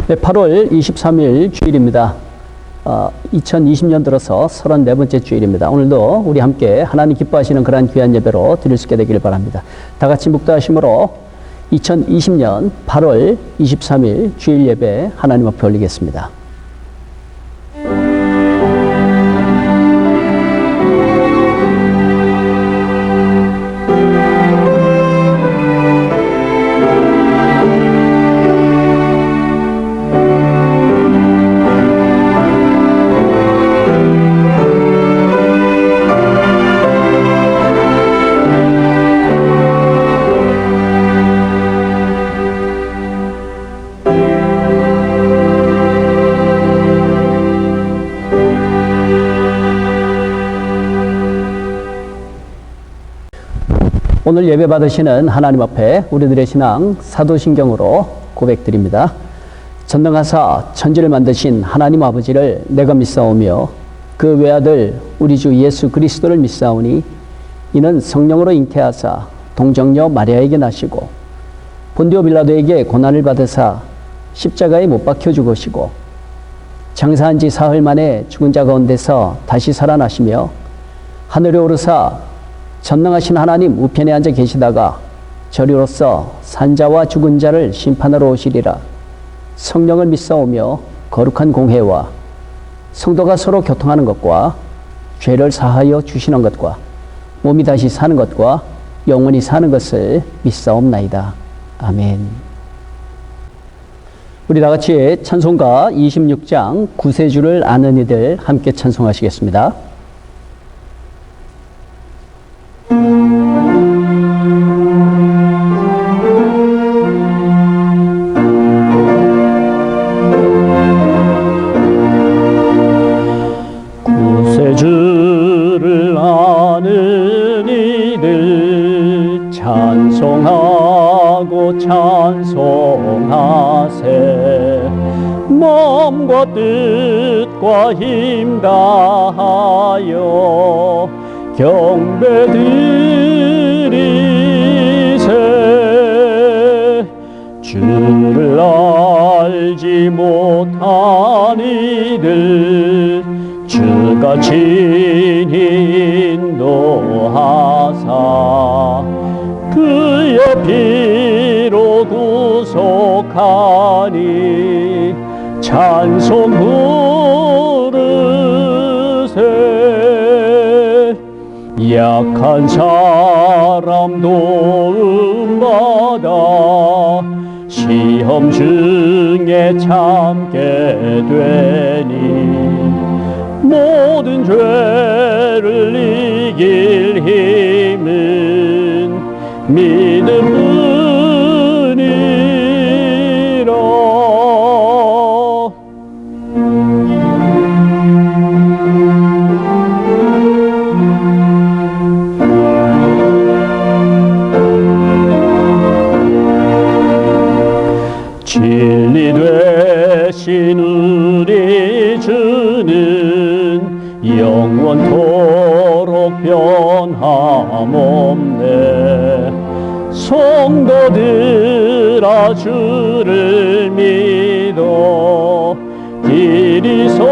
네, 8월 23일 주일입니다. 2020년 들어서 34번째 주일입니다. 오늘도 우리 함께 하나님 기뻐하시는 그러한 귀한 예배로 드릴 수 있게 되기를 바랍니다. 다 같이 묵도하심으로 2020년 8월 23일 주일 예배 하나님 앞에 올리겠습니다. 오늘 예배 받으시는 하나님 앞에 우리들의 신앙 사도신경으로 고백드립니다. 전능하사 천지를 만드신 하나님 아버지를 내가 믿사오며 그 외아들 우리 주 예수 그리스도를 믿사오니 이는 성령으로 잉태하사 동정녀 마리아에게 나시고 본디오 빌라도에게 고난을 받으사 십자가에 못 박혀 죽으시고 장사한 지 사흘 만에 죽은 자 가운데서 다시 살아나시며 하늘에 오르사 전능하신 하나님 우편에 앉아 계시다가 저리로서 산자와 죽은 자를 심판하러 오시리라. 성령을 믿사오며 거룩한 공회와 성도가 서로 교통하는 것과 죄를 사하여 주시는 것과 몸이 다시 사는 것과 영원히 사는 것을 믿사옵나이다. 아멘. 우리 다 같이 찬송가 26장 구세주를 아는 이들 함께 찬송하시겠습니다. 구세주를 아는 이들 찬송하고 찬송하세. 마음과 뜻과 힘 다하여 경배드리세. 주를 알지 못한 이들 주가 친히 인도하사 그의 피로 구속하니 찬송 부르세. 약한 사람 도움받아 시험 중에 참게 되니 모든 죄를 이길 힘은 믿음뿐이라. 진리 되신 우리 주는 영원토록 변함없네. 성도들아 주를 믿어 길이 섬기세.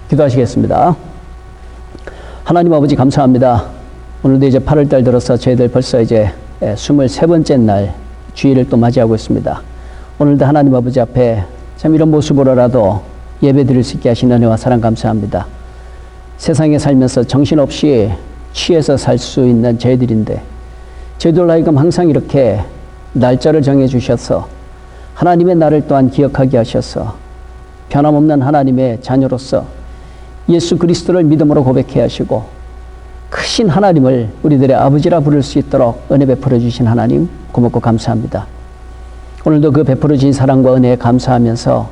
기도하시겠습니다. 하나님 아버지 감사합니다. 오늘도 이제 8월달 들어서 저희들 벌써 이제 23번째 날 주일을 또 맞이하고 있습니다. 오늘도 하나님 아버지 앞에 참 이런 모습으로라도 예배 드릴 수 있게 하신 은혜와 사랑 감사합니다. 세상에 살면서 정신없이 취해서 살 수 있는 저희들인데 저희들 하여금 항상 이렇게 날짜를 정해 주셔서 하나님의 날을 또한 기억하게 하셔서 변함없는 하나님의 자녀로서 예수 그리스도를 믿음으로 고백해 하시고 크신 하나님을 우리들의 아버지라 부를 수 있도록 은혜 베풀어 주신 하나님 고맙고 감사합니다. 오늘도 그 베풀어 주신 사랑과 은혜에 감사하면서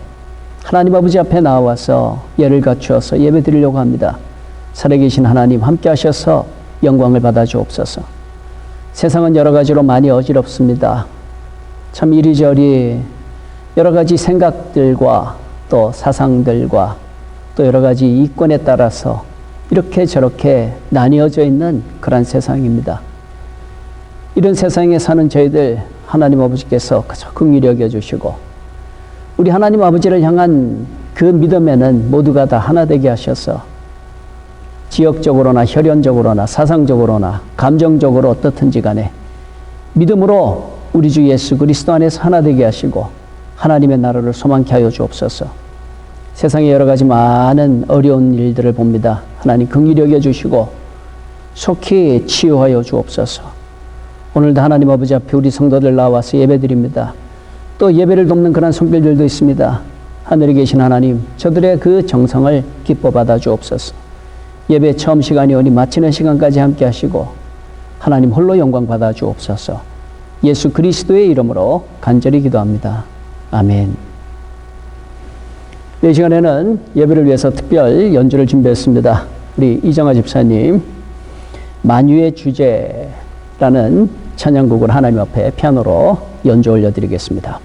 하나님 아버지 앞에 나와서 예를 갖추어서 예배 드리려고 합니다. 살아계신 하나님 함께 하셔서 영광을 받아 주옵소서. 세상은 여러 가지로 많이 어지럽습니다. 참 이리저리 여러 가지 생각들과 또 사상들과 또 여러 가지 이권에 따라서 이렇게 저렇게 나뉘어져 있는 그런 세상입니다. 이런 세상에 사는 저희들 하나님 아버지께서 그저 긍휼히 여겨주시고 우리 하나님 아버지를 향한 그 믿음에는 모두가 다 하나 되게 하셔서 지역적으로나 혈연적으로나 사상적으로나 감정적으로 어떻든지 간에 믿음으로 우리 주 예수 그리스도 안에서 하나 되게 하시고 하나님의 나라를 소망케 하여 주옵소서. 세상에 여러 가지 많은 어려운 일들을 봅니다. 하나님 긍휼히 여겨주시고 속히 치유하여 주옵소서. 오늘도 하나님 아버지 앞에 우리 성도들 나와서 예배드립니다. 또 예배를 돕는 그런 손길들도 있습니다. 하늘에 계신 하나님, 저들의 그 정성을 기뻐 받아 주옵소서. 예배 처음 시간이 오니 마치는 시간까지 함께 하시고 하나님 홀로 영광 받아 주옵소서. 예수 그리스도의 이름으로 간절히 기도합니다. 아멘. 이 시간에는 예배를 위해서 특별 연주를 준비했습니다. 우리 이정아 집사님, 만유의 주제라는 찬양곡을 하나님 앞에 피아노로 연주 올려드리겠습니다.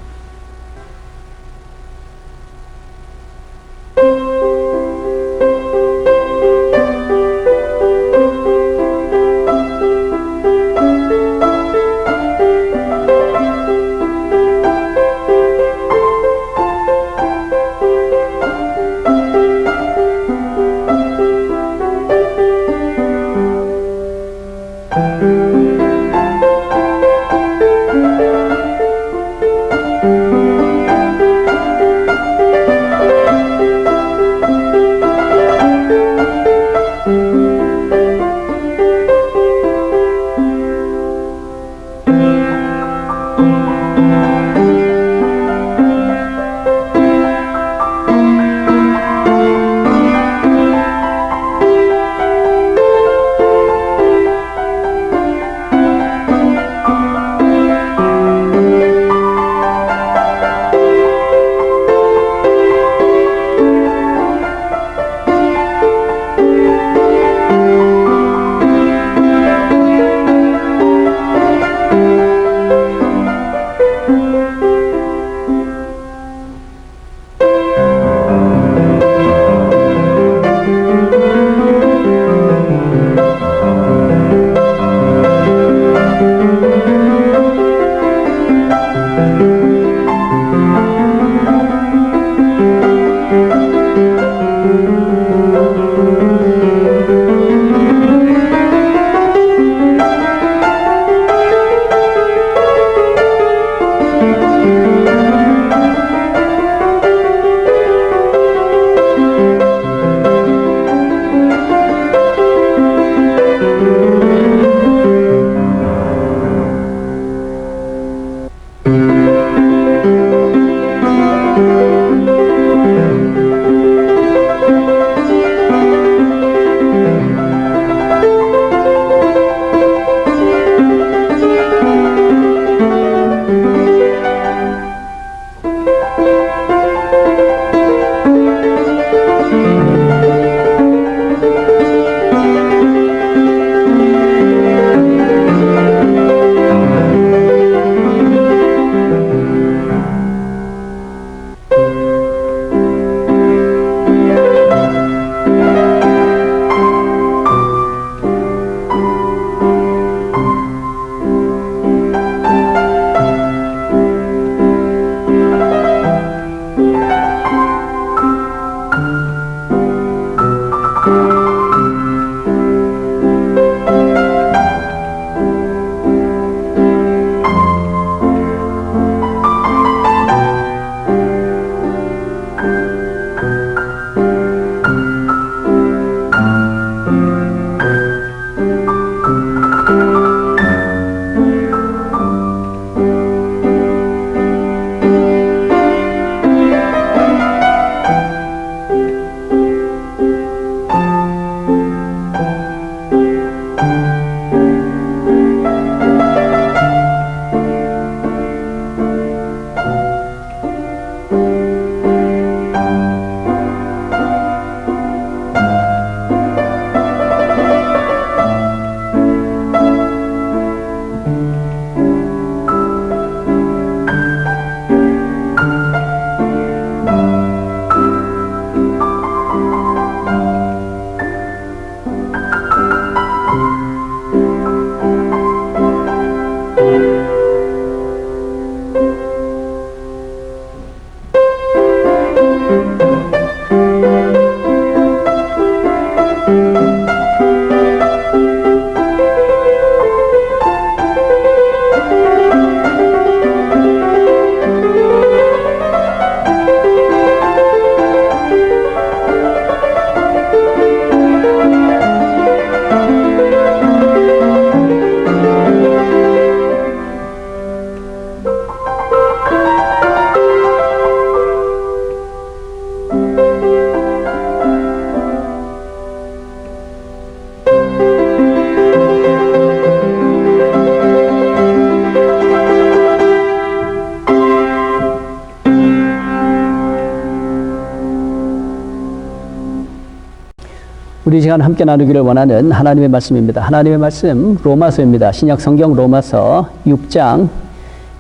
우리 시간 함께 나누기를 원하는 하나님의 말씀입니다. 하나님의 말씀 로마서입니다. 신약 성경 로마서 6장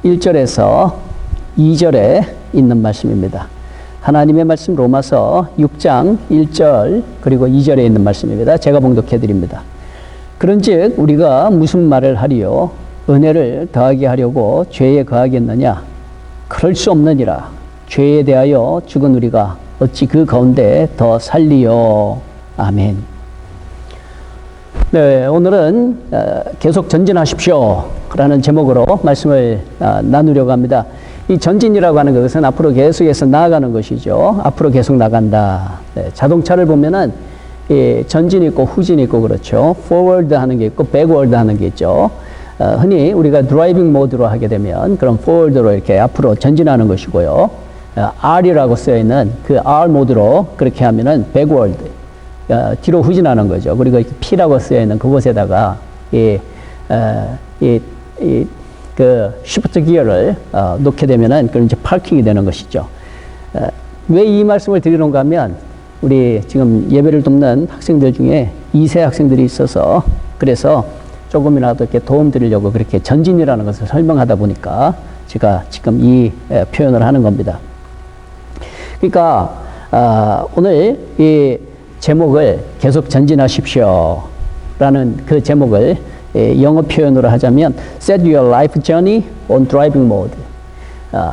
1절에서 2절에 있는 말씀입니다. 하나님의 말씀 로마서 6장 1절 그리고 2절에 있는 말씀입니다. 제가 봉독해 드립니다. 그런즉 우리가 무슨 말을 하리요? 은혜를 더하게 하려고 죄에 거하겠느냐? 그럴 수 없느니라. 죄에 대하여 죽은 우리가 어찌 그 가운데 더 살리요? 아멘. 네, 오늘은 계속 전진하십시오 라는 제목으로 말씀을 나누려고 합니다. 이 전진이라고 하는 것은 앞으로 계속해서 나아가는 것이죠. 앞으로 계속 나간다. 네, 자동차를 보면은 전진이 있고 후진이 있고 그렇죠. forward 하는 게 있고 backward 하는 게 있죠. 흔히 우리가 드라이빙 모드로 하게 되면 그런 forward로 이렇게 앞으로 전진하는 것이고요. R이라고 쓰여 있는 그 R 모드로 그렇게 하면은 backward, 뒤로 후진하는 거죠. 그리고 P라고 쓰여 있는 그곳에다가 그 시프트 기어를 놓게 되면은 그런 이제 파킹이 되는 것이죠. 왜 이 말씀을 드리는가 하면 우리 지금 예배를 돕는 학생들 중에 2세 학생들이 있어서 그래서 조금이라도 이렇게 도움 드리려고 그렇게 전진이라는 것을 설명하다 보니까 제가 지금 이 표현을 하는 겁니다. 그러니까 오늘 이 제목을 계속 전진하십시오 라는 그 제목을 영어 표현으로 하자면 Set your life journey on driving mode.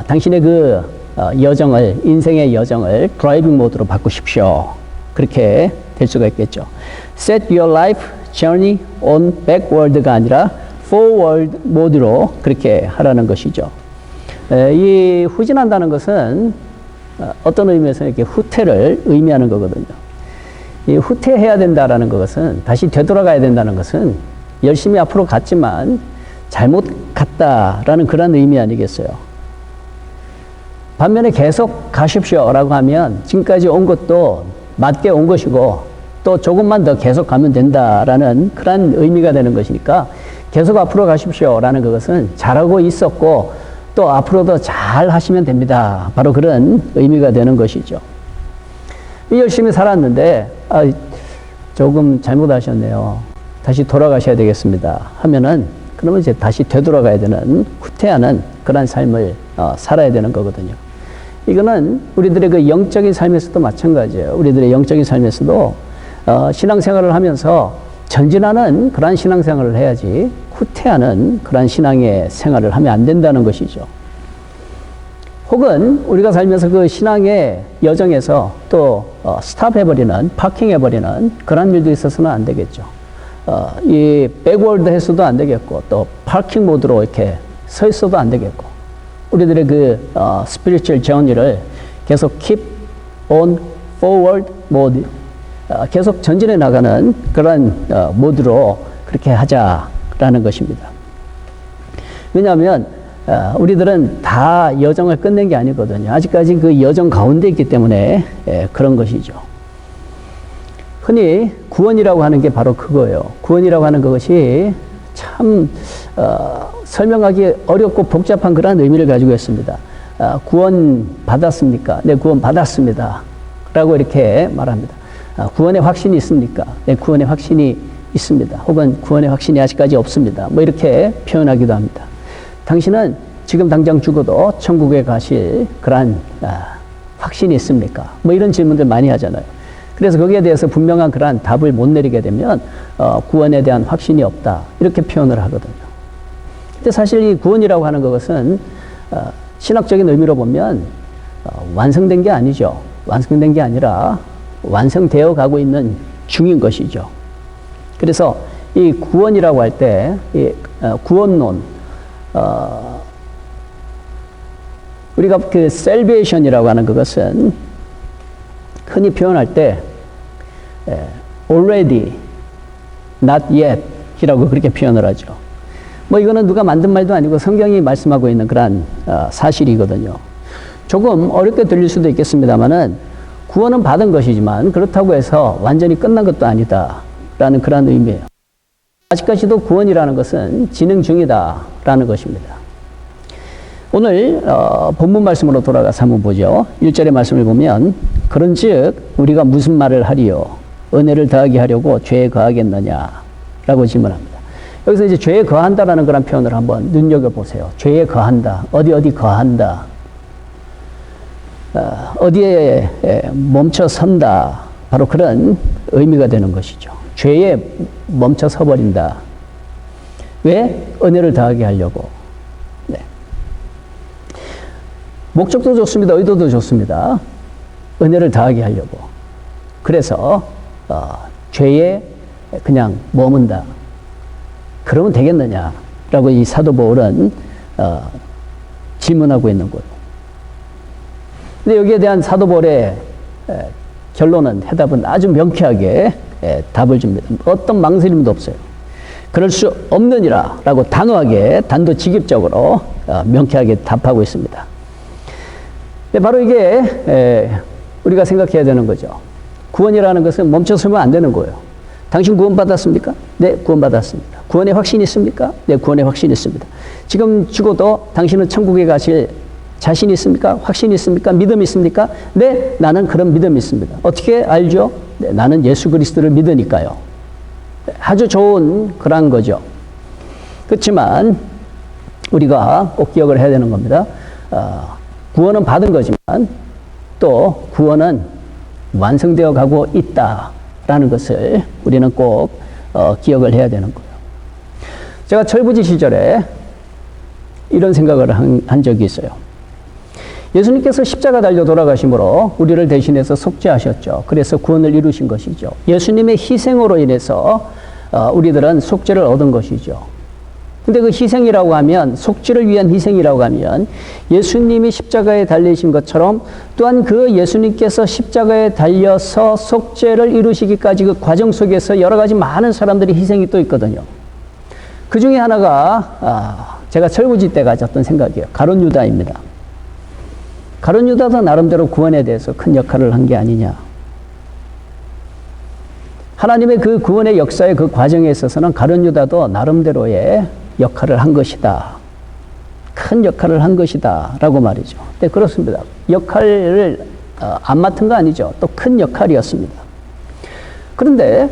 당신의 그 여정을, 인생의 여정을 드라이빙 모드로 바꾸십시오. 그렇게 될 수가 있겠죠. Set your life journey on backward가 아니라 forward 모드로 그렇게 하라는 것이죠. 이 후진한다는 것은 어떤 의미에서 이렇게 후퇴를 의미하는 거거든요. 이 후퇴해야 된다라는 것은 다시 되돌아가야 된다는 것은 열심히 앞으로 갔지만 잘못 갔다라는 그런 의미 아니겠어요. 반면에 계속 가십시오라고 하면 지금까지 온 것도 맞게 온 것이고 또 조금만 더 계속 가면 된다라는 그런 의미가 되는 것이니까 계속 앞으로 가십시오라는 그것은 잘하고 있었고 또 앞으로도 잘 하시면 됩니다. 바로 그런 의미가 되는 것이죠. 열심히 살았는데 조금 잘못하셨네요. 다시 돌아가셔야 되겠습니다. 하면은 그러면 이제 다시 되돌아가야 되는 후퇴하는 그런 삶을 살아야 되는 거거든요. 이거는 우리들의 그 영적인 삶에서도 마찬가지예요. 우리들의 영적인 삶에서도 신앙생활을 하면서 전진하는 그런 신앙생활을 해야지 후퇴하는 그런 신앙의 생활을 하면 안 된다는 것이죠. 혹은 우리가 살면서 그 신앙의 여정에서 또 스탑해버리는, 파킹해버리는 그런 일도 있어서는 안 되겠죠. 이 백워드 해서도 안 되겠고 또 파킹 모드로 이렇게 서 있어도 안 되겠고 우리들의 그 스피리추얼 저니를 계속 keep on forward mode, 계속 전진해 나가는 그런 모드로 그렇게 하자라는 것입니다. 왜냐하면 우리들은 다 여정을 끝낸 게 아니거든요. 아직까지 그 여정 가운데 있기 때문에 그런 것이죠. 흔히 구원이라고 하는 게 바로 그거예요. 구원이라고 하는 것이 참 설명하기 어렵고 복잡한 그런 의미를 가지고 있습니다. 구원 받았습니까? 네, 구원 받았습니다. 라고 이렇게 말합니다. 구원의 확신이 있습니까? 네, 구원의 확신이 있습니다. 혹은 구원의 확신이 아직까지 없습니다. 뭐 이렇게 표현하기도 합니다. 당신은 지금 당장 죽어도 천국에 가실 그러한 확신이 있습니까? 뭐 이런 질문들 많이 하잖아요. 그래서 거기에 대해서 분명한 그러한 답을 못 내리게 되면 구원에 대한 확신이 없다. 이렇게 표현을 하거든요. 근데 사실 이 구원이라고 하는 것은 신학적인 의미로 보면 완성된 게 아니죠. 완성된 게 아니라 완성되어 가고 있는 중인 것이죠. 그래서 이 구원이라고 할 때 이 구원론, 우리가 그 salvation이라고 하는 그것은 흔히 표현할 때 already, not yet 이라고 그렇게 표현을 하죠. 뭐 이거는 누가 만든 말도 아니고 성경이 말씀하고 있는 그런 사실이거든요. 조금 어렵게 들릴 수도 있겠습니다만은 구원은 받은 것이지만 그렇다고 해서 완전히 끝난 것도 아니다라는 그런 의미예요. 아직까지도 구원이라는 것은 진행 중이다라는 것입니다. 오늘 본문 말씀으로 돌아가서 한번 보죠. 1절의 말씀을 보면 그런즉 우리가 무슨 말을 하리요? 은혜를 더하게 하려고 죄에 거하겠느냐라고 질문합니다. 여기서 이제 죄에 거한다라는 그런 표현을 한번 눈여겨보세요. 죄에 거한다. 어디 거한다. 어디에 멈춰 선다. 바로 그런 의미가 되는 것이죠. 죄에 멈춰 서버린다. 왜? 은혜를 더하게 하려고. 네. 목적도 좋습니다. 의도도 좋습니다. 은혜를 더하게 하려고. 그래서 죄에 그냥 머문다. 그러면 되겠느냐라고 이 사도 바울은 질문하고 있는 거예요. 근데 여기에 대한 사도 바울의 결론은, 해답은 아주 명쾌하게 답을 줍니다. 어떤 망설임도 없어요. 그럴 수 없느니라 라고 단호하게 단도직입적으로 명쾌하게 답하고 있습니다. 바로 이게 우리가 생각해야 되는 거죠. 구원이라는 것은 멈춰서면 안 되는 거예요. 당신 구원받았습니까? 네, 구원받았습니다. 구원의 확신이 있습니까? 네, 구원의 확신이 있습니다. 지금 죽어도 당신은 천국에 가실 자신이 있습니까? 확신이 있습니까? 믿음이 있습니까? 네, 나는 그런 믿음이 있습니다. 어떻게 알죠? 네, 나는 예수 그리스도를 믿으니까요. 아주 좋은 그런 거죠. 그렇지만 우리가 꼭 기억을 해야 되는 겁니다. 구원은 받은 거지만 또 구원은 완성되어 가고 있다라는 것을 우리는 꼭 기억을 해야 되는 거예요. 제가 철부지 시절에 이런 생각을 한 적이 있어요. 예수님께서 십자가 달려 돌아가심으로 우리를 대신해서 속죄하셨죠. 그래서 구원을 이루신 것이죠. 예수님의 희생으로 인해서 우리들은 속죄를 얻은 것이죠. 근데 그 희생이라고 하면, 속죄를 위한 희생이라고 하면 예수님이 십자가에 달리신 것처럼 또한 그 예수님께서 십자가에 달려서 속죄를 이루시기까지 그 과정 속에서 여러 가지 많은 사람들이 희생이 또 있거든요. 그 중에 하나가 제가 철부지 때 가졌던 생각이에요. 가룟 유다입니다. 가룟 유다도 나름대로 구원에 대해서 큰 역할을 한 게 아니냐. 하나님의 그 구원의 역사의 그 과정에 있어서는 가룟 유다도 나름대로의 역할을 한 것이다. 큰 역할을 한 것이다. 라고 말이죠. 네, 그렇습니다. 역할을 안 맡은 거 아니죠. 또 큰 역할이었습니다. 그런데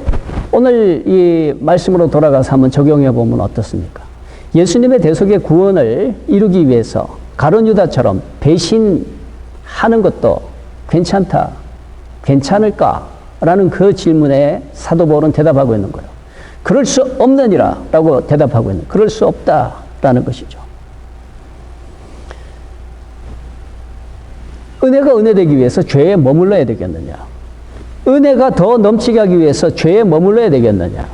오늘 이 말씀으로 돌아가서 한번 적용해 보면 어떻습니까? 예수님의 대속의 구원을 이루기 위해서 가룟 유다처럼 배신하는 것도 괜찮다, 괜찮을까? 라는 그 질문에 사도 바울은 대답하고 있는 거예요. 그럴 수 없느니라 라고 대답하고 있는 거예요. 그럴 수 없다라는 것이죠. 은혜가 은혜되기 위해서 죄에 머물러야 되겠느냐? 은혜가 더 넘치게 하기 위해서 죄에 머물러야 되겠느냐?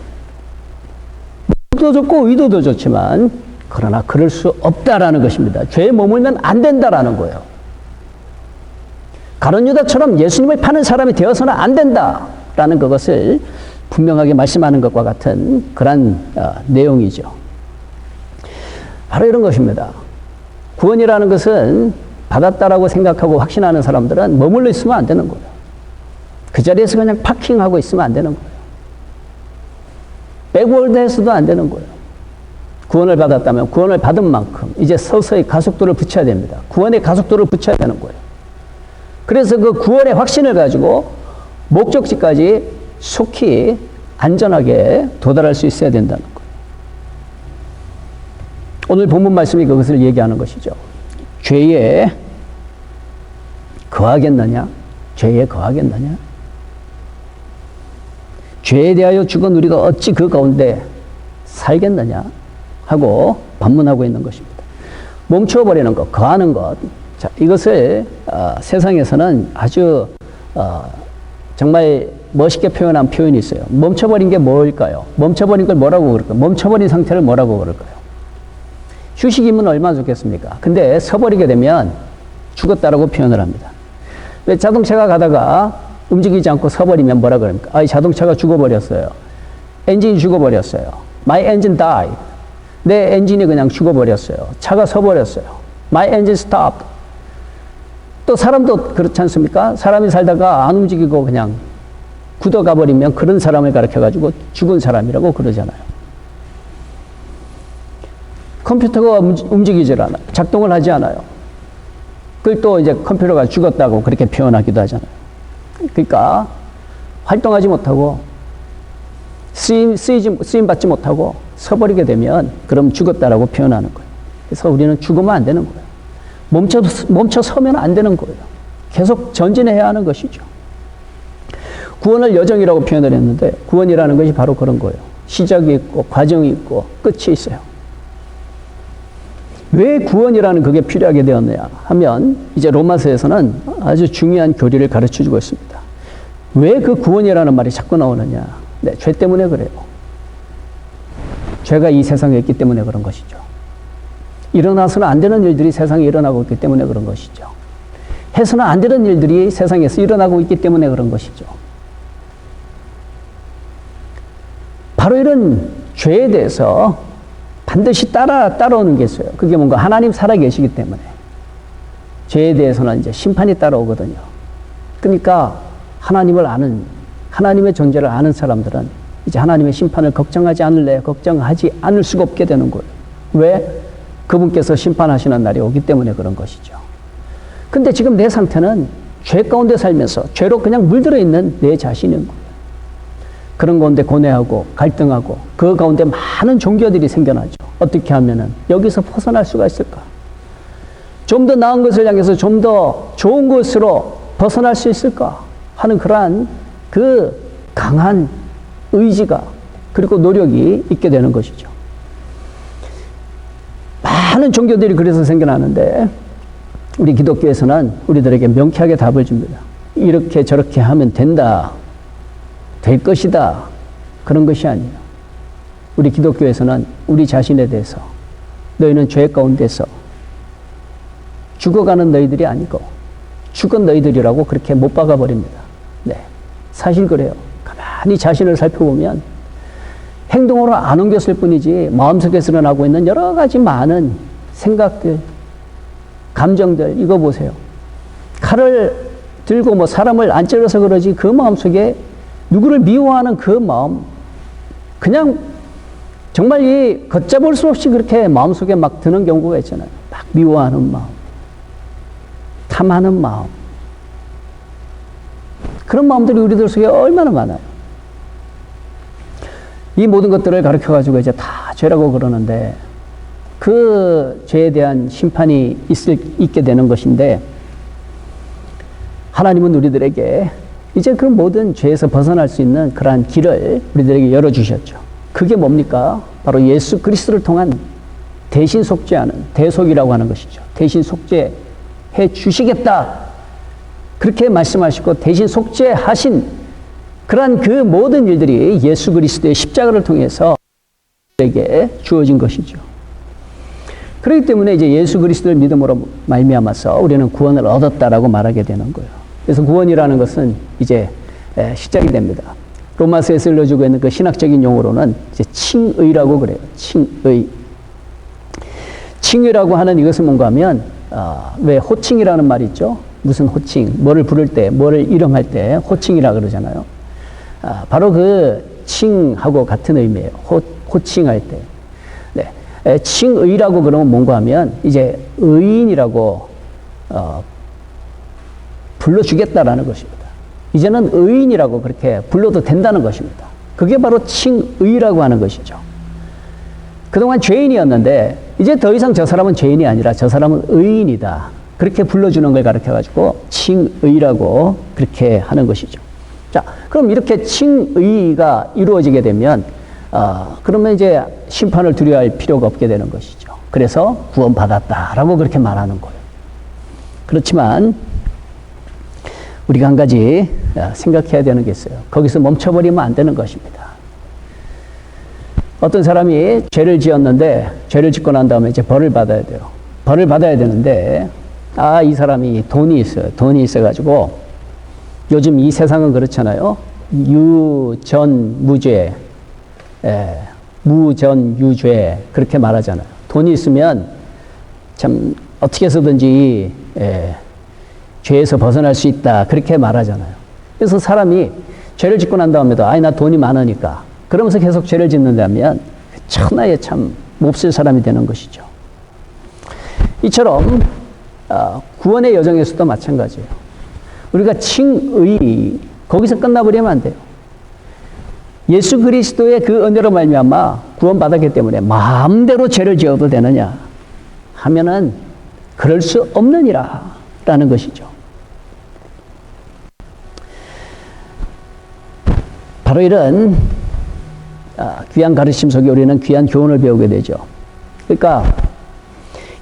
목적도 좋고 의도도 좋지만 그러나 그럴 수 없다라는 것입니다. 죄에 머물면 안 된다라는 거예요. 가룟 유다처럼 예수님을 파는 사람이 되어서는 안 된다라는 그것을 분명하게 말씀하는 것과 같은 그런 내용이죠. 바로 이런 것입니다. 구원이라는 것은 받았다라고 생각하고 확신하는 사람들은 머물러 있으면 안 되는 거예요. 그 자리에서 그냥 파킹하고 있으면 안 되는 거예요. 백월드해서도 안 되는 거예요. 구원을 받았다면 구원을 받은 만큼 이제 서서히 가속도를 붙여야 됩니다. 구원의 가속도를 붙여야 되는 거예요. 그래서 그 구원의 확신을 가지고 목적지까지 속히 안전하게 도달할 수 있어야 된다는 거예요. 오늘 본문 말씀이 그것을 얘기하는 것이죠. 죄에 거하겠느냐? 죄에 거하겠느냐? 죄에 대하여 죽은 우리가 어찌 그 가운데 살겠느냐? 하고 반문하고 있는 것입니다. 멈춰버리는 것, 거하는 것. 자, 이것을 세상에서는 아주 정말 멋있게 표현한 표현이 있어요. 멈춰버린 게 뭘까요? 멈춰버린 걸 뭐라고 그럴까요? 멈춰버린 상태를 뭐라고 그럴까요? 휴식이면 얼마나 좋겠습니까? 근데 서버리게 되면 죽었다라고 표현을 합니다. 왜 자동차가 가다가 움직이지 않고 서버리면 뭐라 그럽니까? 아, 이 자동차가 죽어버렸어요. 엔진이 죽어버렸어요. My engine died. 내 엔진이 그냥 죽어버렸어요. 차가 서버렸어요. My engine stopped. 또 사람도 그렇지 않습니까? 사람이 살다가 안 움직이고 그냥 굳어가 버리면 그런 사람을 가르쳐가지고 죽은 사람이라고 그러잖아요. 컴퓨터가 움직이질 않아요. 작동을 하지 않아요. 그걸 또 이제 컴퓨터가 죽었다고 그렇게 표현하기도 하잖아요. 그러니까 활동하지 못하고 쓰임 받지 못하고 서버리게 되면 그럼 죽었다라고 표현하는 거예요. 그래서 우리는 죽으면 안 되는 거예요. 멈춰 서면 안 되는 거예요. 계속 전진해야 하는 것이죠. 구원을 여정이라고 표현을 했는데 구원이라는 것이 바로 그런 거예요. 시작이 있고 과정이 있고 끝이 있어요. 왜 구원이라는 그게 필요하게 되었느냐 하면 이제 로마서에서는 아주 중요한 교리를 가르쳐주고 있습니다. 왜 그 구원이라는 말이 자꾸 나오느냐. 네, 죄 때문에 그래요. 죄가 이 세상에 있기 때문에 그런 것이죠. 일어나서는 안 되는 일들이 세상에 일어나고 있기 때문에 그런 것이죠. 해서는 안 되는 일들이 세상에서 일어나고 있기 때문에 그런 것이죠. 바로 이런 죄에 대해서 반드시 따라오는 게 있어요. 그게 뭔가 하나님 살아계시기 때문에. 죄에 대해서는 이제 심판이 따라오거든요. 그러니까 하나님을 아는, 하나님의 존재를 아는 사람들은 이제 하나님의 심판을 걱정하지 않을 수가 없게 되는 거예요. 왜? 그분께서 심판하시는 날이 오기 때문에 그런 것이죠. 근데 지금 내 상태는 죄 가운데 살면서 죄로 그냥 물들어 있는 내 자신인 거예요. 그런 가운데 고뇌하고 갈등하고 그 가운데 많은 종교들이 생겨나죠. 어떻게 하면은 여기서 벗어날 수가 있을까? 좀 더 나은 것을 향해서 좀 더 좋은 것으로 벗어날 수 있을까? 하는 그러한 그 강한 의지가 그리고 노력이 있게 되는 것이죠. 많은 종교들이 그래서 생겨나는데 우리 기독교에서는 우리들에게 명쾌하게 답을 줍니다. 이렇게 저렇게 하면 된다. 될 것이다. 그런 것이 아니에요. 우리 기독교에서는 우리 자신에 대해서 너희는 죄 가운데서 죽어가는 너희들이 아니고 죽은 너희들이라고 그렇게 못 박아버립니다. 네, 사실 그래요. 가만히 자신을 살펴보면 행동으로 안 옮겼을 뿐이지 마음속에서 일어나고 있는 여러 가지 많은 생각들, 감정들 이거 보세요. 칼을 들고 뭐 사람을 안 찔러서 그러지 그 마음속에 누구를 미워하는 그 마음 그냥 정말 이 걷잡을 수 없이 그렇게 마음속에 막 드는 경우가 있잖아요. 막 미워하는 마음, 탐하는 마음 그런 마음들이 우리들 속에 얼마나 많아요. 이 모든 것들을 가르쳐가지고 이제 다 죄라고 그러는데 그 죄에 대한 심판이 있게 되는 것인데 하나님은 우리들에게 이제 그 모든 죄에서 벗어날 수 있는 그러한 길을 우리들에게 열어주셨죠. 그게 뭡니까? 바로 예수 그리스도를 통한 대신 속죄하는 대속이라고 하는 것이죠. 대신 속죄해 주시겠다. 그렇게 말씀하시고 대신 속죄하신 그러한 그 모든 일들이 예수 그리스도의 십자가를 통해서 우리에게 주어진 것이죠. 그렇기 때문에 이제 예수 그리스도를 믿음으로 말미암아서 우리는 구원을 얻었다라고 말하게 되는 거예요. 그래서 구원이라는 것은 이제 시작이 됩니다. 로마서에서 일러주고 있는 그 신학적인 용어로는 이제 칭의라고 그래요. 칭의. 칭의라고 하는 이것은 뭔가 하면 왜 호칭이라는 말이 있죠. 무슨 호칭, 뭐를 부를 때, 뭐를 이름할 때 호칭이라 그러잖아요. 바로 그 칭하고 같은 의미예요. 호칭할 때. 네. 칭의라고 그러면 뭔가 하면 이제 의인이라고 불러주겠다라는 것입니다. 이제는 의인이라고 그렇게 불러도 된다는 것입니다. 그게 바로 칭의라고 하는 것이죠. 그동안 죄인이었는데 이제 더 이상 저 사람은 죄인이 아니라 저 사람은 의인이다. 그렇게 불러주는 걸 가르쳐가지고 칭의라고 그렇게 하는 것이죠. 자, 그럼 이렇게 칭의가 이루어지게 되면 그러면 이제 심판을 두려워할 필요가 없게 되는 것이죠. 그래서 구원받았다라고 그렇게 말하는 거예요. 그렇지만 우리가 한 가지 생각해야 되는 게 있어요. 거기서 멈춰버리면 안 되는 것입니다. 어떤 사람이 죄를 지었는데 죄를 짓고 난 다음에 이제 벌을 받아야 돼요. 벌을 받아야 되는데 이 사람이 돈이 있어요. 돈이 있어가지고 요즘 이 세상은 그렇잖아요. 유전무죄, 무전유죄 그렇게 말하잖아요. 돈이 있으면 참 어떻게 해서든지 죄에서 벗어날 수 있다 그렇게 말하잖아요. 그래서 사람이 죄를 짓고 난 다음에도 나 돈이 많으니까 그러면서 계속 죄를 짓는다면 천하에 참 몹쓸 사람이 되는 것이죠. 이처럼 구원의 여정에서도 마찬가지예요. 우리가 칭의 거기서 끝나버리면 안 돼요. 예수 그리스도의 그 은혜로 말미암아 구원받았기 때문에 마음대로 죄를 지어도 되느냐 하면은 그럴 수 없느니라 라는 것이죠. 바로 이런 귀한 가르침 속에 우리는 귀한 교훈을 배우게 되죠. 그러니까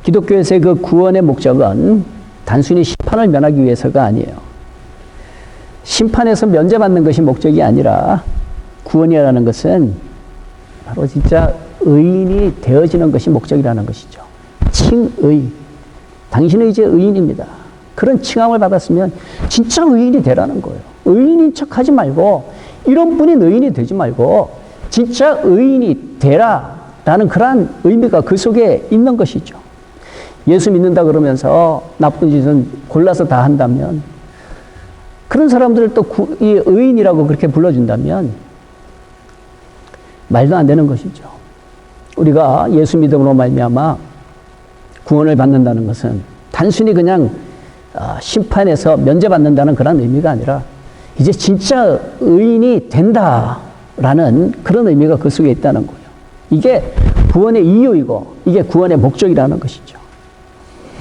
기독교에서의 그 구원의 목적은 단순히 심판을 면하기 위해서가 아니에요. 심판에서 면제받는 것이 목적이 아니라 구원이라는 것은 바로 진짜 의인이 되어지는 것이 목적이라는 것이죠. 칭의. 당신은 이제 의인입니다. 그런 칭함을 받았으면 진짜 의인이 되라는 거예요. 의인인 척 하지 말고 이런 분이 의인이 되지 말고 진짜 의인이 되라라는 그러한 의미가 그 속에 있는 것이죠. 예수 믿는다 그러면서 나쁜 짓은 골라서 다 한다면 그런 사람들을 또 이 의인이라고 그렇게 불러준다면 말도 안 되는 것이죠. 우리가 예수 믿음으로 말미암아 구원을 받는다는 것은 단순히 그냥 심판에서 면제받는다는 그런 의미가 아니라 이제 진짜 의인이 된다라는 그런 의미가 그 속에 있다는 거예요. 이게 구원의 이유이고 이게 구원의 목적이라는 것이죠.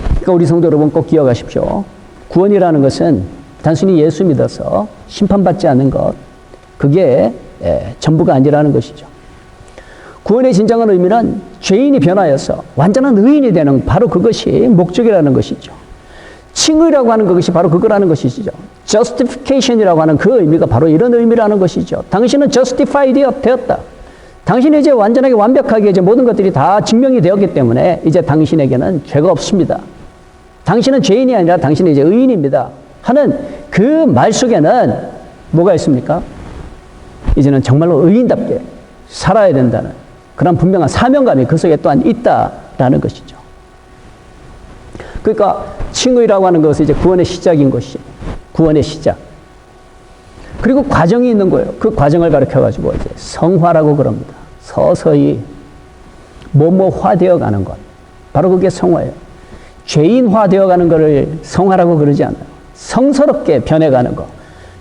그러니까 우리 성도 여러분 꼭 기억하십시오. 구원이라는 것은 단순히 예수 믿어서 심판받지 않는 것, 그게 전부가 아니라는 것이죠. 구원의 진정한 의미는 죄인이 변하여서 완전한 의인이 되는 바로 그것이 목적이라는 것이죠. 칭의라고 하는 그것이 바로 그거라는 것이죠. justification이라고 하는 그 의미가 바로 이런 의미라는 것이죠. 당신은 justified 되었다. 당신이 이제 완전하게 완벽하게 이제 모든 것들이 다 증명이 되었기 때문에 이제 당신에게는 죄가 없습니다. 당신은 죄인이 아니라 당신은 이제 의인입니다. 하는 그 말 속에는 뭐가 있습니까? 이제는 정말로 의인답게 살아야 된다는 그런 분명한 사명감이 그 속에 또한 있다라는 것이죠. 그러니까 칭의라고 하는 것은 이제 구원의 시작인 것이 구원의 시작. 그리고 과정이 있는 거예요. 그 과정을 가르쳐가지고 이제 성화라고 그럽니다. 서서히 뭐뭐화되어 가는 것. 바로 그게 성화예요. 죄인화되어 가는 것을 성화라고 그러지 않아요. 성스럽게 변해가는 것.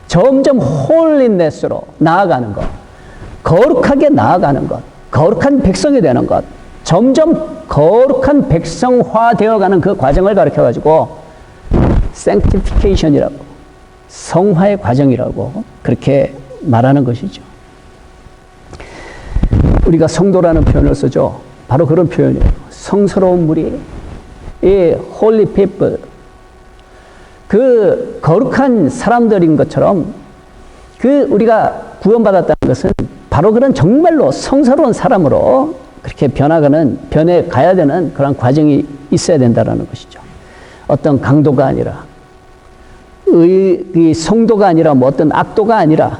점점 홀리네스로 나아가는 것. 거룩하게 나아가는 것. 거룩한 백성이 되는 것. 점점 거룩한 백성화 되어가는 그 과정을 가르쳐가지고 sanctification이라고 성화의 과정이라고 그렇게 말하는 것이죠. 우리가 성도라는 표현을 쓰죠. 바로 그런 표현이에요. 성스러운 무리, 이 holy people, 그 거룩한 사람들인 것처럼 그 우리가 구원받았다는 것은 바로 그런 정말로 성스러운 사람으로 그렇게 변해 가야 되는 그런 과정이 있어야 된다는 것이죠. 어떤 강도가 아니라, 이 성도가 아니라, 뭐 어떤 악도가 아니라,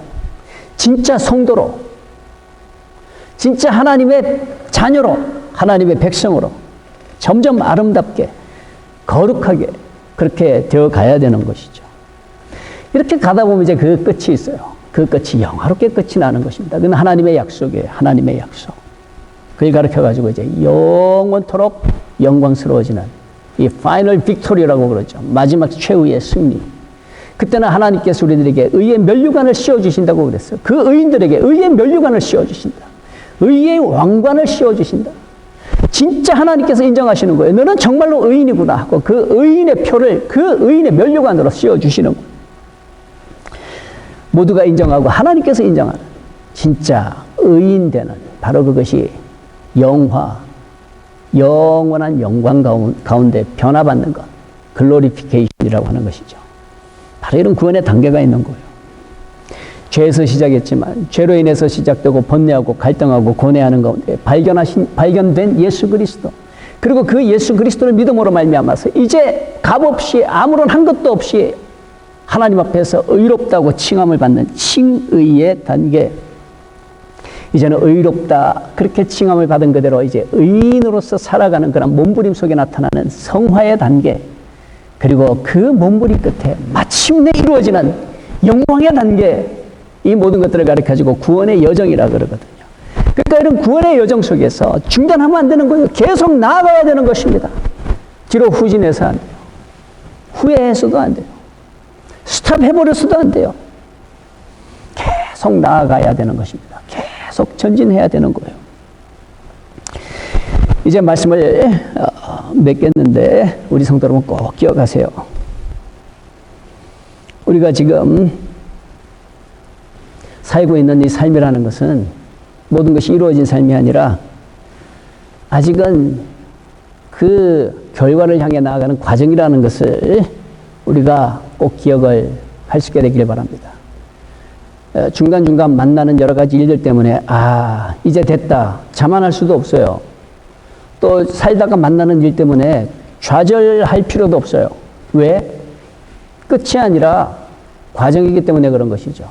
진짜 성도로, 진짜 하나님의 자녀로, 하나님의 백성으로, 점점 아름답게, 거룩하게, 그렇게 되어 가야 되는 것이죠. 이렇게 가다 보면 이제 그 끝이 있어요. 그 끝이 영화롭게 끝이 나는 것입니다. 그건 하나님의 약속이에요. 하나님의 약속. 그걸 가르쳐가지고 이제 영원토록 영광스러워지는 이 파이널 빅토리라고 그러죠. 마지막 최후의 승리. 그때는 하나님께서 우리들에게 의의 면류관을 씌워주신다고 그랬어요. 그 의인들에게 의의 면류관을 씌워주신다. 의의 왕관을 씌워주신다. 진짜 하나님께서 인정하시는 거예요. 너는 정말로 의인이구나 하고 그 의인의 표를 그 의인의 면류관으로 씌워주시는 거예요. 모두가 인정하고 하나님께서 인정하는 진짜 의인 되는 바로 그것이 영원한 영광 가운데 변화받는 것, 글로리피케이션이라고 하는 것이죠. 바로 이런 구원의 단계가 있는 거예요. 죄에서 시작했지만 죄로 인해서 시작되고 번뇌하고 갈등하고 고뇌하는 가운데 발견된 예수 그리스도, 그리고 그 예수 그리스도를 믿음으로 말미암아서 이제 값없이 아무런 한 것도 없이 하나님 앞에서 의롭다고 칭함을 받는 칭의의 단계. 이제는 의롭다 그렇게 칭함을 받은 그대로 이제 의인으로서 살아가는 그런 몸부림 속에 나타나는 성화의 단계. 그리고 그 몸부림 끝에 마침내 이루어지는 영광의 단계. 이 모든 것들을 가르쳐주고 구원의 여정이라 그러거든요. 그러니까 이런 구원의 여정 속에서 중단하면 안 되는 거예요. 계속 나아가야 되는 것입니다. 뒤로 후진해서 안 돼요. 후회해서도 안 돼요. 스탑해버려서도 안 돼요. 계속 나아가야 되는 것입니다. 계속 전진해야 되는 거예요. 이제 말씀을 맺겠는데 우리 성도 여러분 꼭 기억하세요. 우리가 지금 살고 있는 이 삶이라는 것은 모든 것이 이루어진 삶이 아니라 아직은 그 결과를 향해 나아가는 과정이라는 것을 우리가 꼭 기억을 할 수 있게 되기를 바랍니다. 중간중간 만나는 여러 가지 일들 때문에 이제 됐다 자만할 수도 없어요. 또 살다가 만나는 일 때문에 좌절할 필요도 없어요. 왜? 끝이 아니라 과정이기 때문에 그런 것이죠.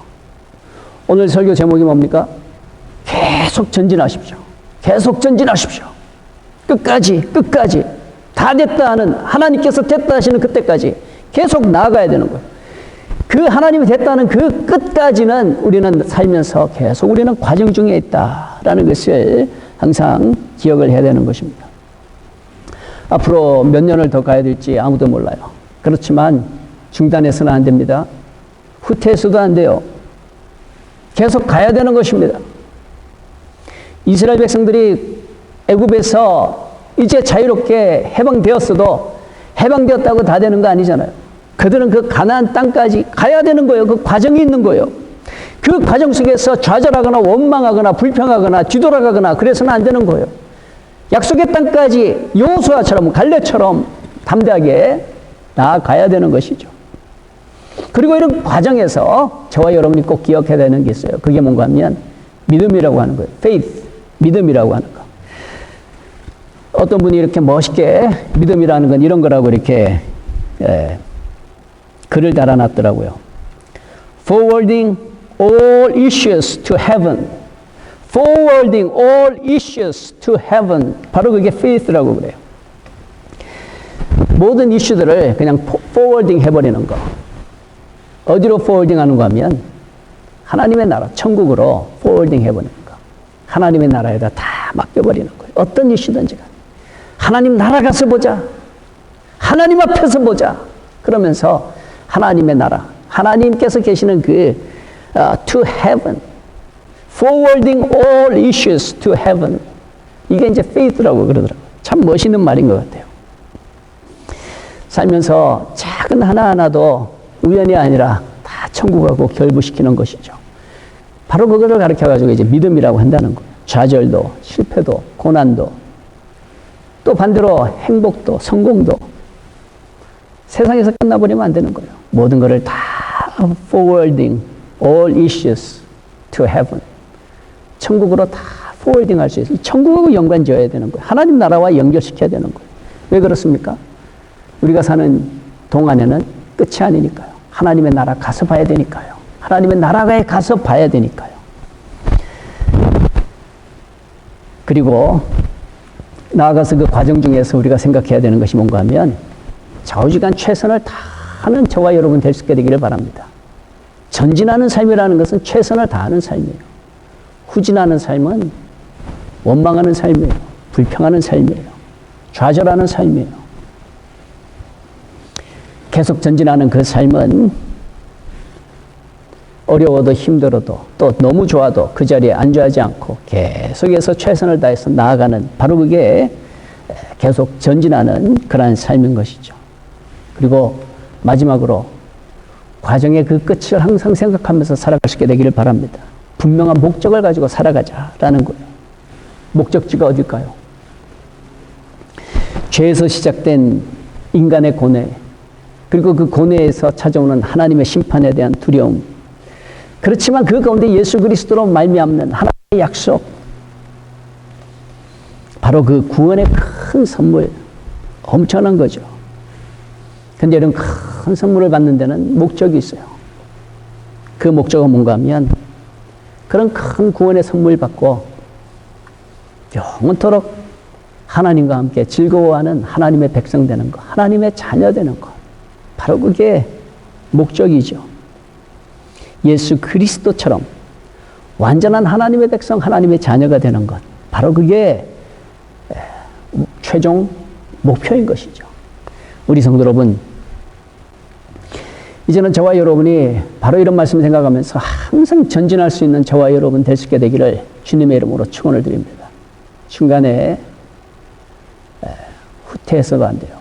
오늘 설교 제목이 뭡니까? 계속 전진하십시오. 계속 전진하십시오. 끝까지 다 됐다 하는, 하나님께서 됐다 하시는 그때까지 계속 나아가야 되는 거예요. 그 하나님이 됐다는 그 끝까지는 우리는 살면서 계속 우리는 과정 중에 있다라는 것을 항상 기억을 해야 되는 것입니다. 앞으로 몇 년을 더 가야 될지 아무도 몰라요. 그렇지만 중단해서는 안 됩니다. 후퇴해서도 안 돼요. 계속 가야 되는 것입니다. 이스라엘 백성들이 애굽에서 이제 자유롭게 해방되었어도 해방되었다고 다 되는 거 아니잖아요. 그들은 그 가나안 땅까지 가야 되는 거예요. 그 과정이 있는 거예요. 그 과정 속에서 좌절하거나 원망하거나 불평하거나 뒤돌아가거나 그래서는 안 되는 거예요. 약속의 땅까지 여호수아처럼 갈렙처럼 담대하게 나아가야 되는 것이죠. 그리고 이런 과정에서 저와 여러분이 꼭 기억해야 되는 게 있어요. 그게 뭔가 하면 믿음이라고 하는 거예요. faith, 믿음이라고 하는 거. 어떤 분이 이렇게 멋있게 믿음이라는 건 이런 거라고 이렇게 글을 달아놨더라고요. Forwarding all issues to heaven. Forwarding all issues to heaven. 바로 그게 faith라고 그래요. 모든 이슈들을 그냥 forwarding 해버리는 거. 어디로 forwarding 하는 거 하면 하나님의 나라, 천국으로 forwarding 해버리는 거. 하나님의 나라에다 다 맡겨버리는 거예요. 어떤 이슈든지 간에. 하나님 나라 가서 보자. 하나님 앞에서 보자. 그러면서 하나님의 나라, 하나님께서 계시는 그 to heaven, forwarding all issues to heaven. 이게 이제 faith라고 그러더라고요. 참 멋있는 말인 것 같아요. 살면서 작은 하나하나도 우연이 아니라 다 천국하고 결부시키는 것이죠. 바로 그거를 가르쳐가지고 이제 믿음이라고 한다는 거예요. 좌절도, 실패도, 고난도, 또 반대로 행복도, 성공도 세상에서 끝나버리면 안 되는 거예요. 모든 것을 다 forwarding all issues to heaven. 천국으로 다 forwarding 할 수 있어요. 천국하고 연관 지어야 되는 거예요. 하나님 나라와 연결시켜야 되는 거예요. 왜 그렇습니까? 우리가 사는 동안에는 끝이 아니니까요. 하나님의 나라 가서 봐야 되니까요. 하나님의 나라에 가서 봐야 되니까요. 그리고 나아가서 그 과정 중에서 우리가 생각해야 되는 것이 뭔가 하면 좌우지간 최선을 다하는 저와 여러분 될 수 있게 되기를 바랍니다. 전진하는 삶이라는 것은 최선을 다하는 삶이에요. 후진하는 삶은 원망하는 삶이에요. 불평하는 삶이에요. 좌절하는 삶이에요. 계속 전진하는 그 삶은 어려워도 힘들어도 또 너무 좋아도 그 자리에 안주하지 않고 계속해서 최선을 다해서 나아가는 바로 그게 계속 전진하는 그러한 삶인 것이죠. 그리고 마지막으로 과정의 그 끝을 항상 생각하면서 살아갈 수 있게 되기를 바랍니다. 분명한 목적을 가지고 살아가자라는 거예요. 목적지가 어딜까요? 죄에서 시작된 인간의 고뇌, 그리고 그 고뇌에서 찾아오는 하나님의 심판에 대한 두려움, 그렇지만 그 가운데 예수 그리스도로 말미암는 하나님의 약속, 바로 그 구원의 큰 선물, 엄청난 거죠. 근데 이런 큰 선물을 받는 데는 목적이 있어요. 그 목적은 뭔가 하면 그런 큰 구원의 선물 받고 영원토록 하나님과 함께 즐거워하는 하나님의 백성 되는 것, 하나님의 자녀 되는 것, 바로 그게 목적이죠. 예수 그리스도처럼 완전한 하나님의 백성, 하나님의 자녀가 되는 것, 바로 그게 최종 목표인 것이죠. 우리 성도 여러분, 이제는 저와 여러분이 바로 이런 말씀 생각하면서 항상 전진할 수 있는 저와 여러분 될 수 있게 되기를 주님의 이름으로 축원을 드립니다. 중간에 후퇴해서도 안 돼요.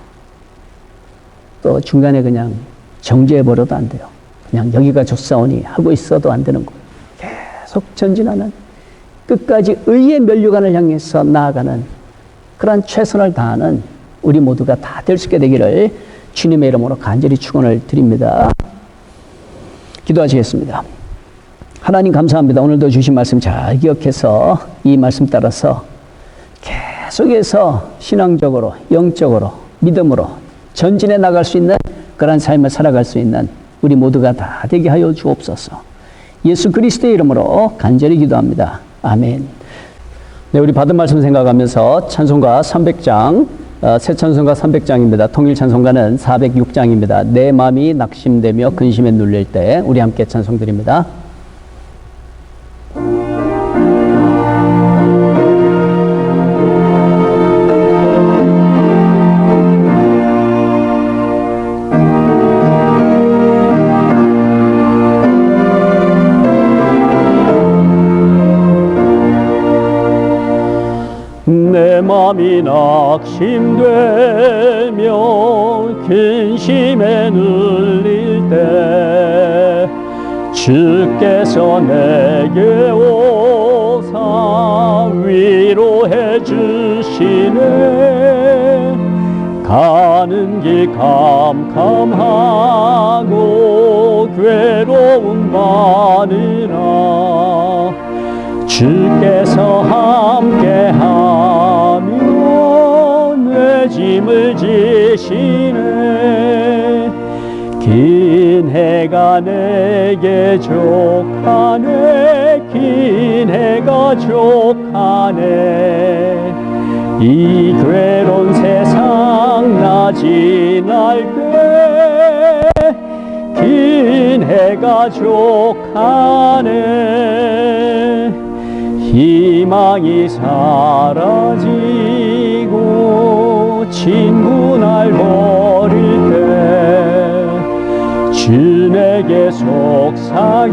또 중간에 그냥 정지해버려도 안 돼요. 그냥 여기가 좋사오니 하고 있어도 안 되는 거예요. 계속 전진하는, 끝까지 의의 면류관을 향해서 나아가는 그러한 최선을 다하는 우리 모두가 다 될 수 있게 되기를 주님의 이름으로 간절히 축원을 드립니다. 기도하시겠습니다. 하나님 감사합니다. 오늘도 주신 말씀 잘 기억해서 이 말씀 따라서 계속해서 신앙적으로, 영적으로, 믿음으로 전진해 나갈 수 있는 그런 삶을 살아갈 수 있는 우리 모두가 다 되게 하여 주옵소서. 예수 그리스도의 이름으로 간절히 기도합니다. 아멘. 네, 우리 받은 말씀 생각하면서 찬송가 300장, 새 찬송가 300장입니다. 통일 찬송가는 406장입니다. 내 마음이 낙심되며 근심에 눌릴 때 우리 함께 찬송 드립니다. 내 맘이 낙심되며 근심에 눌릴 때 주께서 내게 오사 위로해 주시네. 가는 길 캄캄하고 괴로움 많으나 주께서 함께하며 내 짐을 지시네. 긴 해가 내게 족하네. 긴 해가 족하네. 이 괴로운 세상 나 지날 때 긴 해가 족하네. 희망이 사라지고 친구 날 버릴 때 주 내게 속삭이며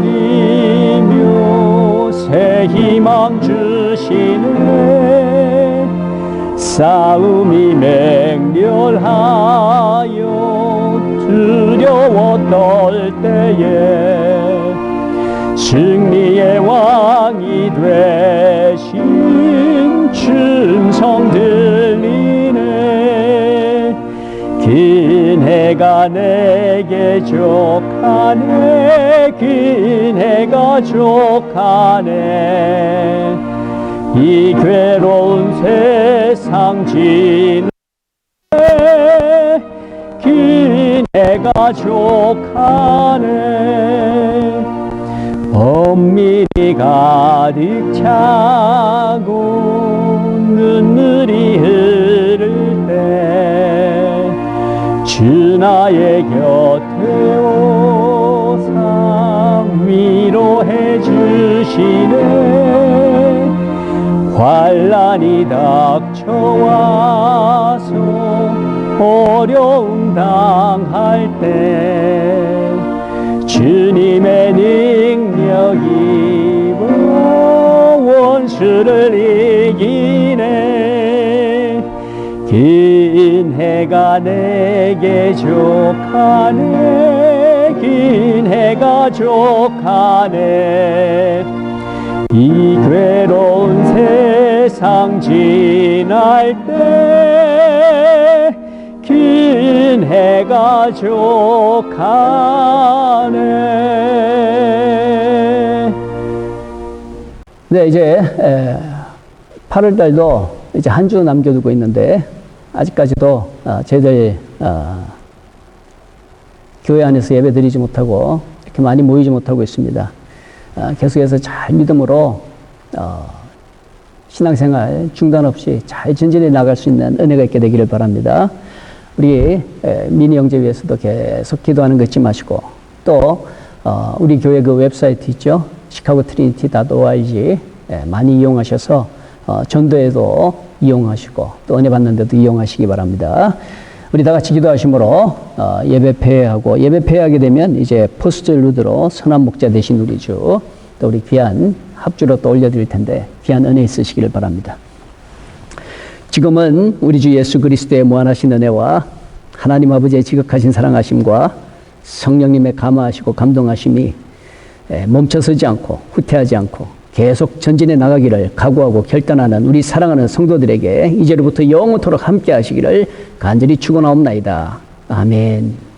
새 희망 주시네. 싸움이 맹렬하여 두려워 떨 때에 승리의 왕이 되신 춤성 들리네. 긴 해가 내게 족하네. 긴 해가 족하네. 이 괴로운 세상 지내 긴 해가 족하네. 엄밀히 가득 차고 눈물이 흐를 때 주 나의 곁에 오사 위로해 주시네. 환난이 닥쳐와서 어려움 당할 때 주님의 능력이 원수를 이기네. 긴 해가 내게 족하네. 긴 해가 족하네. 이 괴로운 세상 지날 때 긴 해가 족하네. 네, 이제 8월 달도 이제 한 주 남겨두고 있는데 아직까지도 저희들 교회 안에서 예배 드리지 못하고 이렇게 많이 모이지 못하고 있습니다. 계속해서 잘 믿음으로 신앙생활 중단 없이 잘 전진해 나갈 수 있는 은혜가 있게 되기를 바랍니다. 우리 미니 영재위에서도 계속 기도하는 거 잊지 마시고 또 우리 교회 그 웹사이트 있죠? chicagotrinity.org 많이 이용하셔서 전도에도 이용하시고 또 은혜 받는 데도 이용하시기 바랍니다. 우리 다 같이 기도하심으로 예배 폐회하고 예배 폐회하게 되면 이제 포스트 루드로 선한 목자 되신 우리 주 또 우리 귀한 합주로 또 올려드릴 텐데 귀한 은혜 있으시기를 바랍니다. 지금은 우리 주 예수 그리스도의 무한하신 은혜와 하나님 아버지의 지극하신 사랑하심과 성령님의 감화하시고 감동하심이 멈춰서지 않고 후퇴하지 않고 계속 전진해 나가기를 각오하고 결단하는 우리 사랑하는 성도들에게 이제로부터 영원토록 함께 하시기를 간절히 축원하옵나이다. 아멘.